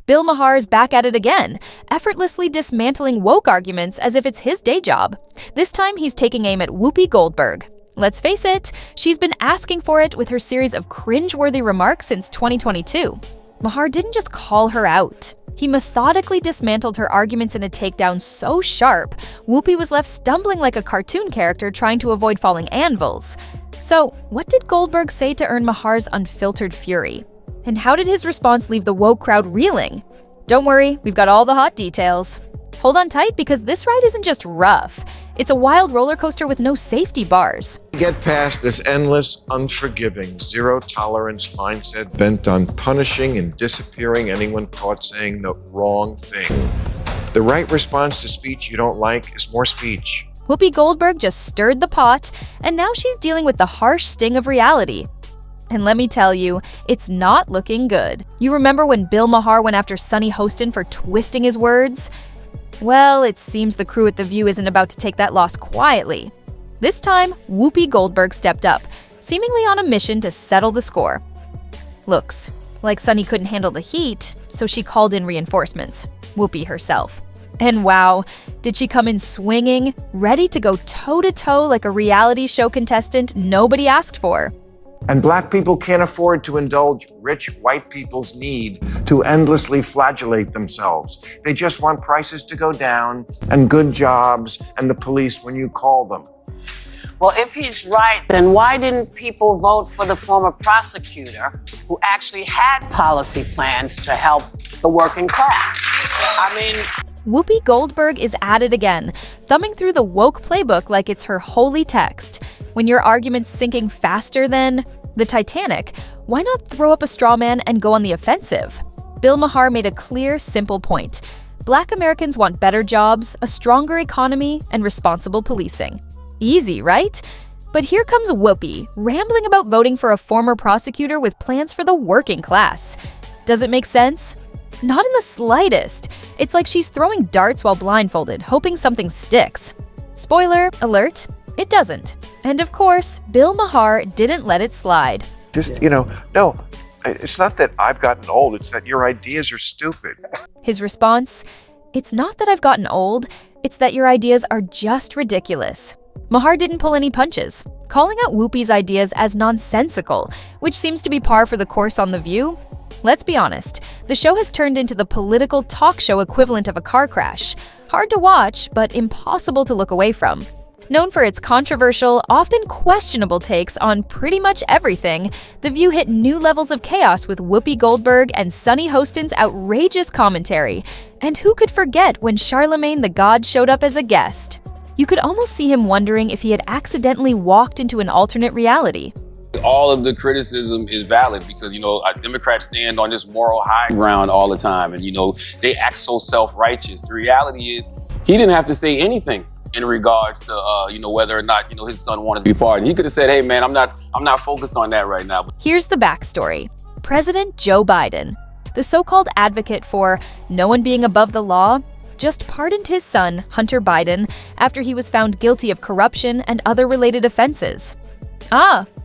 Bill Maher's back at it again, effortlessly dismantling woke arguments as if it's his day job. This time he's taking aim at Whoopi Goldberg. Let's face it, she's been asking for it with her series of cringeworthy remarks since 2022. Maher didn't just call her out. He methodically dismantled her arguments in a takedown so sharp, Whoopi was left stumbling like a cartoon character trying to avoid falling anvils. So, what did Goldberg say to earn Maher's unfiltered fury? And how did his response leave the woke crowd reeling? Don't worry, we've got all the hot details. Hold on tight because this ride isn't just rough. It's a wild roller coaster with no safety bars. Get past this endless, unforgiving, zero-tolerance mindset bent on punishing and disappearing anyone caught saying the wrong thing. The right response to speech you don't like is more speech. Whoopi Goldberg just stirred the pot, and now she's dealing with the harsh sting of reality. And let me tell you, it's not looking good. You remember when Bill Maher went after Sunny Hostin for twisting his words? Well, it seems the crew at The View isn't about to take that loss quietly. This time, Whoopi Goldberg stepped up, seemingly on a mission to settle the score. Looks like Sunny couldn't handle the heat, so she called in reinforcements, Whoopi herself. And wow, did she come in swinging, ready to go toe-to-toe like a reality show contestant nobody asked for. And black people can't afford to indulge rich white people's need to endlessly flagellate themselves. They just want prices to go down and good jobs and the police when you call them. Well, if he's right, then why didn't people vote for the former prosecutor who actually had policy plans to help the working class? Whoopi Goldberg is at it again, thumbing through the woke playbook like it's her holy text. When your argument's sinking faster than the Titanic, why not throw up a straw man and go on the offensive? Bill Maher made a clear, simple point. Black Americans want better jobs, a stronger economy, and responsible policing. Easy, right? But here comes Whoopi, rambling about voting for a former prosecutor with plans for the working class. Does it make sense? Not in the slightest. It's like she's throwing darts while blindfolded, hoping something sticks. Spoiler alert, it doesn't. And of course, Bill Maher didn't let it slide. No, it's not that I've gotten old, it's that your ideas are stupid. His response, it's not that I've gotten old, it's that your ideas are just ridiculous. Maher didn't pull any punches, calling out Whoopi's ideas as nonsensical, which seems to be par for the course on The View. Let's be honest, the show has turned into the political talk show equivalent of a car crash. Hard to watch, but impossible to look away from. Known for its controversial, often questionable takes on pretty much everything, The View hit new levels of chaos with Whoopi Goldberg and Sunny Hostin's outrageous commentary. And who could forget when Charlemagne the God showed up as a guest? You could almost see him wondering if he had accidentally walked into an alternate reality. All of the criticism is valid because, Democrats stand on this moral high ground all the time and, they act so self-righteous. The reality is he didn't have to say anything in regards to, whether or not, his son wanted to be pardoned. He could have said, hey, man, I'm not focused on that right now. Here's the backstory. President Joe Biden, the so-called advocate for no one being above the law, just pardoned his son, Hunter Biden, after he was found guilty of corruption and other related offenses.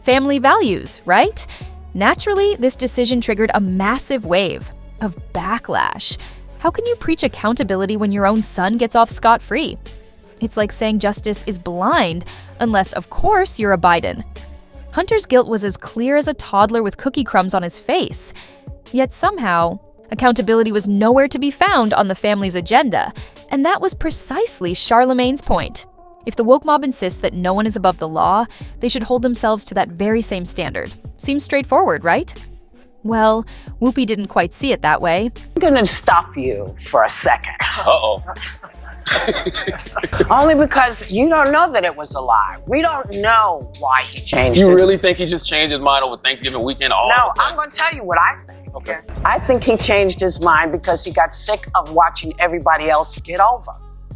Family values, right? Naturally, this decision triggered a massive wave of backlash. How can you preach accountability when your own son gets off scot-free? It's like saying justice is blind, unless, of course, you're a Biden. Hunter's guilt was as clear as a toddler with cookie crumbs on his face. Yet somehow, accountability was nowhere to be found on the family's agenda. And that was precisely Charlemagne's point. If the woke mob insists that no one is above the law, they should hold themselves to that very same standard. Seems straightforward, right? Well, Whoopi didn't quite see it that way. I'm gonna stop you for a second. Uh-oh. Only because you don't know that it was a lie. We don't know why he changed his You really think he just changed his mind over Thanksgiving weekend all of a No, sudden? I'm gonna tell you what I think. Okay. I think he changed his mind because he got sick of watching everybody else get over.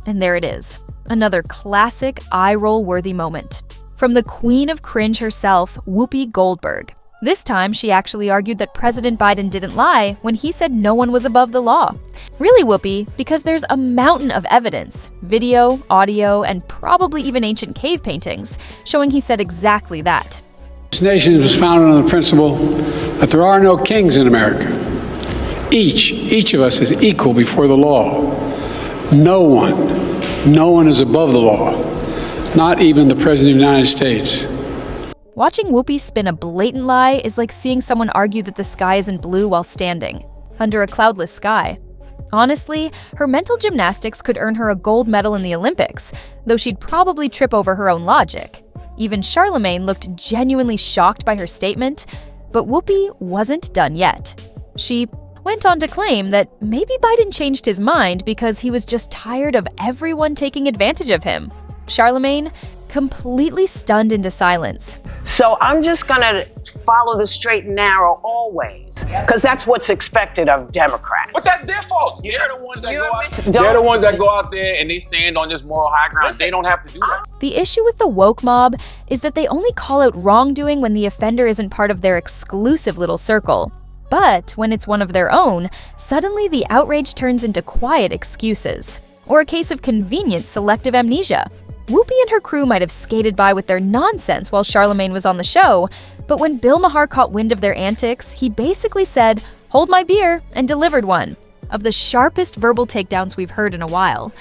And there it is. Another classic eye-roll-worthy moment. From the queen of cringe herself, Whoopi Goldberg. This time, she actually argued that President Biden didn't lie when he said no one was above the law. Really, Whoopi, because there's a mountain of evidence, video, audio, and probably even ancient cave paintings, showing he said exactly that. This nation was founded on the principle that there are no kings in America. Each of us is equal before the law. No one is above the law, not even the President of the United States. Watching Whoopi spin a blatant lie is like seeing someone argue that the sky isn't blue while standing under a cloudless sky. Honestly, her mental gymnastics could earn her a gold medal in the Olympics, though she'd probably trip over her own logic. Even Charlemagne looked genuinely shocked by her statement, but Whoopi wasn't done yet. She went on to claim that maybe Biden changed his mind because he was just tired of everyone taking advantage of him. Charlemagne completely stunned into silence. So I'm just gonna follow the straight and narrow always, because that's what's expected of Democrats. But that's their fault. They're the ones that go out there and they stand on this moral high ground. They don't have to do that. The issue with the woke mob is that they only call out wrongdoing when the offender isn't part of their exclusive little circle. But when it's one of their own, suddenly the outrage turns into quiet excuses, or a case of convenient selective amnesia. Whoopi and her crew might have skated by with their nonsense while Charlemagne was on the show, but when Bill Maher caught wind of their antics, he basically said, "Hold my beer," and delivered one of the sharpest verbal takedowns we've heard in a while.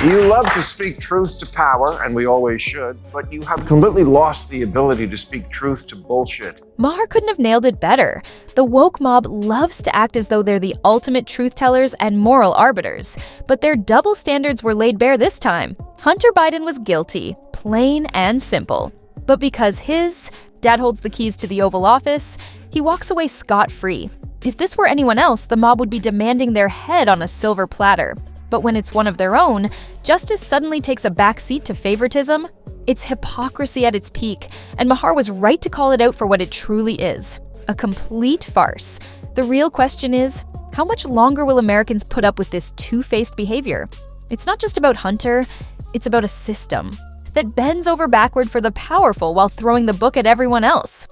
You love to speak truth to power, and we always should, but you have completely lost the ability to speak truth to bullshit. Maher couldn't have nailed it better. The woke mob loves to act as though they're the ultimate truth tellers and moral arbiters, but their double standards were laid bare this time. Hunter Biden was guilty, plain and simple. But because his dad holds the keys to the Oval Office, he walks away scot-free. If this were anyone else, the mob would be demanding their head on a silver platter. But when it's one of their own, justice suddenly takes a backseat to favoritism. It's hypocrisy at its peak, and Maher was right to call it out for what it truly is: a complete farce. The real question is, how much longer will Americans put up with this two-faced behavior? It's not just about Hunter, it's about a system that bends over backward for the powerful while throwing the book at everyone else.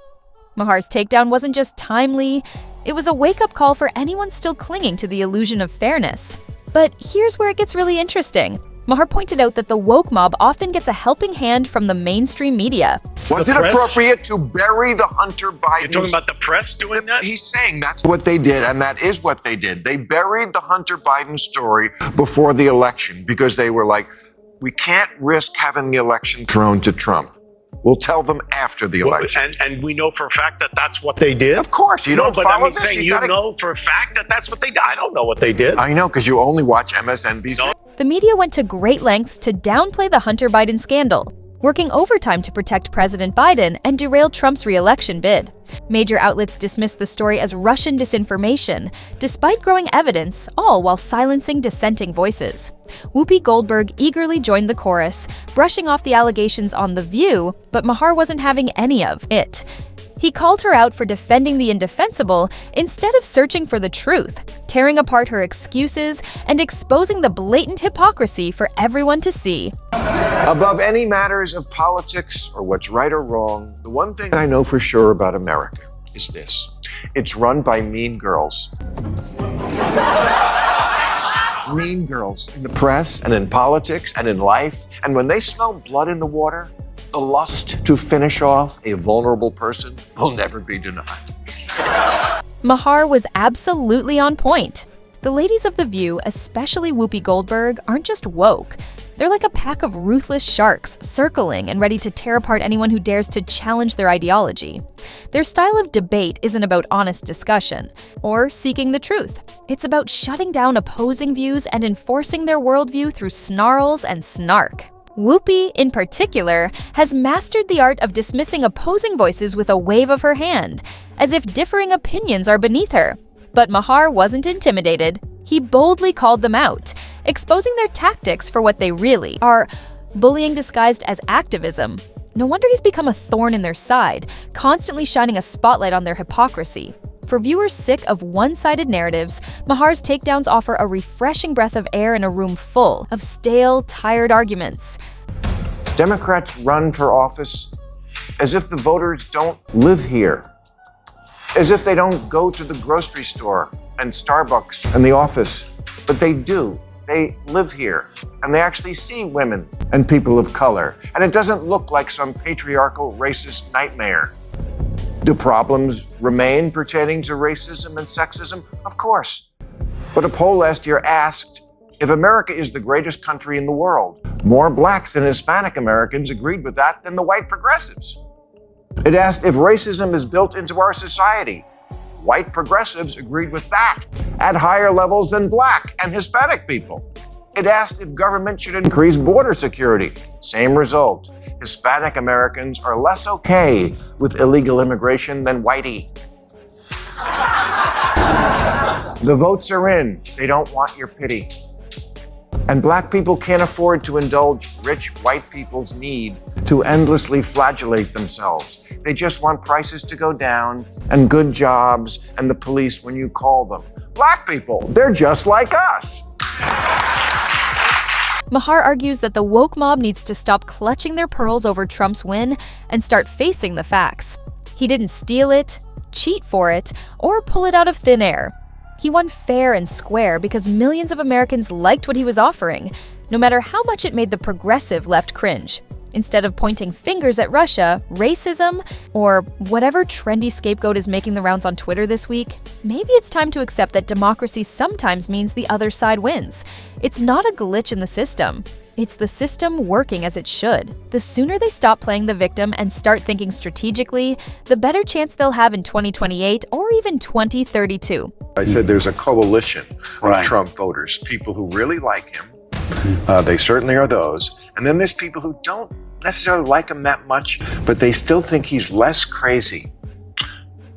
Maher's takedown wasn't just timely, it was a wake-up call for anyone still clinging to the illusion of fairness. But here's where it gets really interesting. Maher pointed out that the woke mob often gets a helping hand from the mainstream media. Was it appropriate to bury the Hunter Biden? You're talking about the press doing that? He's saying that's what they did, and that is what they did. They buried the Hunter Biden story before the election because they were like, we can't risk having the election thrown to Trump. We'll tell them after the election. And we know for a fact that that's what they did? Of course, you don't but follow I'm this. saying you know for a fact that that's what they did. I don't know what they did. I know, because you only watch MSNBC. No. The media went to great lengths to downplay the Hunter Biden scandal, working overtime to protect President Biden and derail Trump's re-election bid. Major outlets dismissed the story as Russian disinformation, despite growing evidence, all while silencing dissenting voices. Whoopi Goldberg eagerly joined the chorus, brushing off the allegations on The View, but Maher wasn't having any of it. He called her out for defending the indefensible instead of searching for the truth, tearing apart her excuses and exposing the blatant hypocrisy for everyone to see. Above any matters of politics or what's right or wrong, the one thing I know for sure about America is this: it's run by mean girls. Mean girls in the press and in politics and in life, and when they smell blood in the water, the lust to finish off a vulnerable person will never be denied. Maher was absolutely on point. The ladies of The View, especially Whoopi Goldberg, aren't just woke. They're like a pack of ruthless sharks circling and ready to tear apart anyone who dares to challenge their ideology. Their style of debate isn't about honest discussion or seeking the truth. It's about shutting down opposing views and enforcing their worldview through snarls and snark. Whoopi, in particular, has mastered the art of dismissing opposing voices with a wave of her hand, as if differing opinions are beneath her. But Maher wasn't intimidated. He boldly called them out, exposing their tactics for what they really are: bullying disguised as activism. No wonder he's become a thorn in their side, constantly shining a spotlight on their hypocrisy. For viewers sick of one-sided narratives, Maher's takedowns offer a refreshing breath of air in a room full of stale, tired arguments. Democrats run for office as if the voters don't live here, as if they don't go to the grocery store and Starbucks and the office, but they do. They live here, and they actually see women and people of color, and it doesn't look like some patriarchal, racist nightmare. Do problems remain pertaining to racism and sexism? Of course. But a poll last year asked, if America is the greatest country in the world, more blacks and Hispanic Americans agreed with that than the white progressives. It asked if racism is built into our society. White progressives agreed with that at higher levels than black and Hispanic people. It asked if government should increase border security. Same result. Hispanic Americans are less okay with illegal immigration than whitey. The votes are in. They don't want your pity. And black people can't afford to indulge rich white people's need to endlessly flagellate themselves. They just want prices to go down and good jobs and the police when you call them. Black people, they're just like us. Maher argues that the woke mob needs to stop clutching their pearls over Trump's win and start facing the facts. He didn't steal it, cheat for it, or pull it out of thin air. He won fair and square because millions of Americans liked what he was offering, no matter how much it made the progressive left cringe. Instead of pointing fingers at Russia, racism, or whatever trendy scapegoat is making the rounds on Twitter this week, maybe it's time to accept that democracy sometimes means the other side wins. It's not a glitch in the system. It's the system working as it should. The sooner they stop playing the victim and start thinking strategically, the better chance they'll have in 2028 or even 2032. I said there's a coalition of Right. Trump voters, people who really like him. They certainly are those. And then there's people who don't necessarily like him that much, but they still think he's less crazy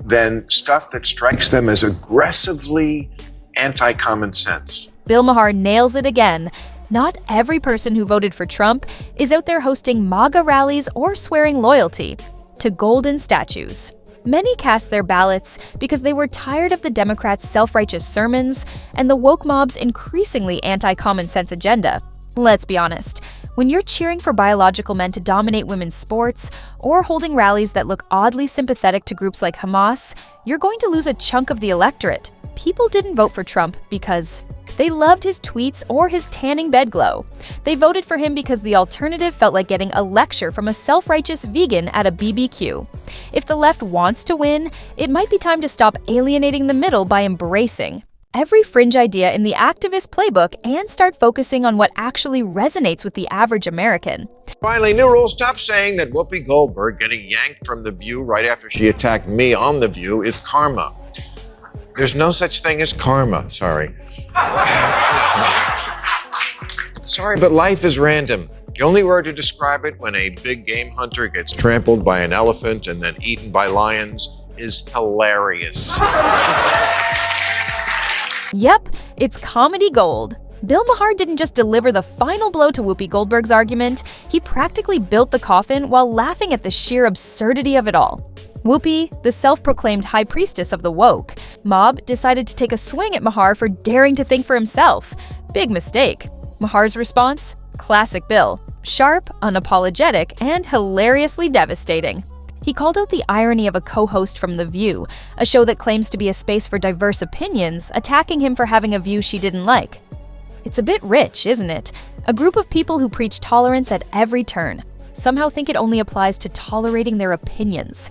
than stuff that strikes them as aggressively anti-common sense. Bill Maher nails it again. Not every person who voted for Trump is out there hosting MAGA rallies or swearing loyalty to golden statues. Many cast their ballots because they were tired of the Democrats' self-righteous sermons and the woke mob's increasingly anti-common sense agenda. Let's be honest, when you're cheering for biological men to dominate women's sports or holding rallies that look oddly sympathetic to groups like Hamas, you're going to lose a chunk of the electorate. People didn't vote for Trump because they loved his tweets or his tanning bed glow. They voted for him because the alternative felt like getting a lecture from a self-righteous vegan at a BBQ. If the left wants to win, it might be time to stop alienating the middle by embracing every fringe idea in the activist playbook and start focusing on what actually resonates with the average American. Finally, new rule, stop saying that Whoopi Goldberg getting yanked from The View right after she attacked me on The View is karma. There's no such thing as karma, sorry. Sorry, but life is random. The only word to describe it when a big game hunter gets trampled by an elephant and then eaten by lions is hilarious. Yep, it's comedy gold. Bill Maher didn't just deliver the final blow to Whoopi Goldberg's argument, he practically built the coffin while laughing at the sheer absurdity of it all. Whoopi, the self-proclaimed high priestess of the woke mob, decided to take a swing at Maher for daring to think for himself. Big mistake. Maher's response? Classic Bill. Sharp, unapologetic, and hilariously devastating. He called out the irony of a co-host from The View, a show that claims to be a space for diverse opinions, attacking him for having a view she didn't like. It's a bit rich, isn't it? A group of people who preach tolerance at every turn, somehow think it only applies to tolerating their opinions.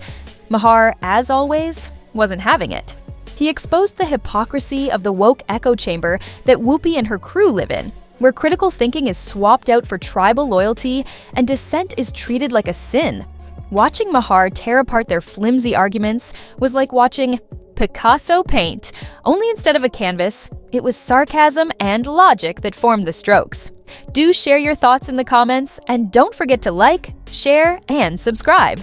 Maher, as always, wasn't having it. He exposed the hypocrisy of the woke echo chamber that Whoopi and her crew live in, where critical thinking is swapped out for tribal loyalty and dissent is treated like a sin. Watching Maher tear apart their flimsy arguments was like watching Picasso paint, only instead of a canvas, it was sarcasm and logic that formed the strokes. Do share your thoughts in the comments, and don't forget to like, share, and subscribe.